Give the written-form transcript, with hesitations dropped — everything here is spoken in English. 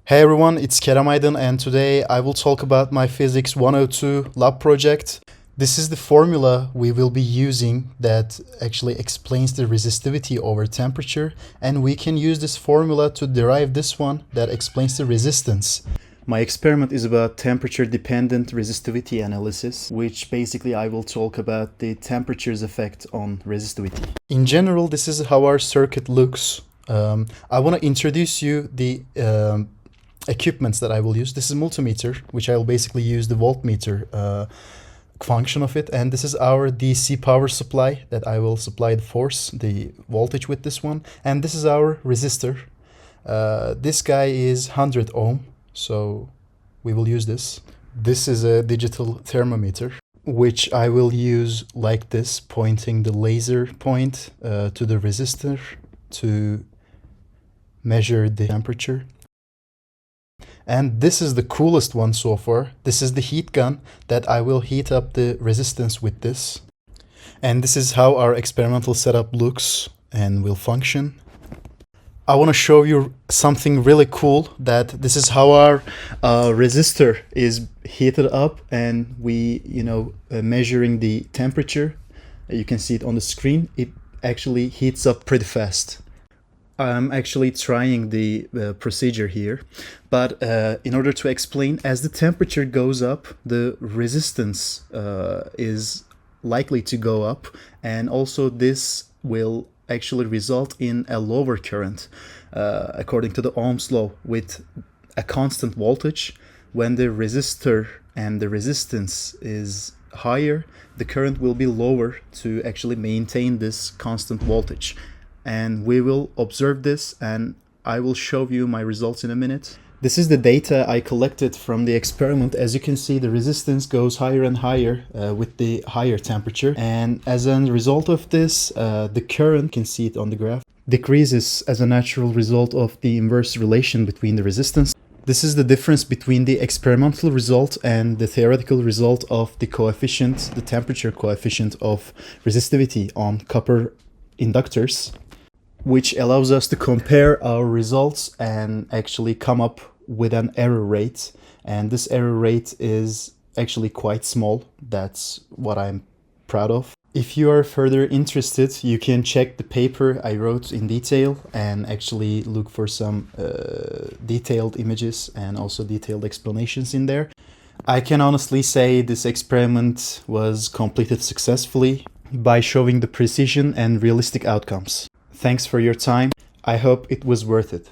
Hey everyone, it's Kerem Aydın and today I will talk about my Physics 102 lab project. This is the formula we will be using that actually explains the resistivity over temperature, and we can use this formula to derive this one that explains the resistance. My experiment is about temperature-dependent resistivity analysis, which basically I will talk about the temperature's effect on resistivity. In general, this is how our circuit looks. I want to introduce you the equipments that I will use. This is multimeter, which I will basically use the voltmeter function of it, and this is our DC power supply that I will supply the force, the voltage with this one, and this is our resistor. This guy is 100 ohm, so we will use this. This is a digital thermometer, which I will use like this, pointing the laser point to the resistor to measure the temperature. And this is the coolest one so far. This is the heat gun that I will heat up the resistance with this. And this is how our experimental setup looks and will function. I want to show you something really cool, that this is how our resistor is heated up, and we, measuring the temperature. You can see it on the screen. It actually heats up pretty fast. I'm actually trying the procedure here, but in order to explain, as the temperature goes up, the resistance is likely to go up, and also this will actually result in a lower current according to the Ohm's law. With a constant voltage, when the resistor and the resistance is higher, the current will be lower to actually maintain this constant voltage. And we will observe this, and I will show you my results in a minute. This is the data I collected from the experiment. As you can see, the resistance goes higher and higher with the higher temperature, and as a result of this, the current, you can see it on the graph, decreases as a natural result of the inverse relation between the resistance. This is the difference between the experimental result and the theoretical result of the coefficient, the temperature coefficient of resistivity on copper inductors, which allows us to compare our results and actually come up with an error rate. And this error rate is actually quite small. That's what I'm proud of. If you are further interested, you can check the paper I wrote in detail and actually look for some detailed images and also detailed explanations in there. I can honestly say this experiment was completed successfully by showing the precision and realistic outcomes. Thanks for your time. I hope it was worth it.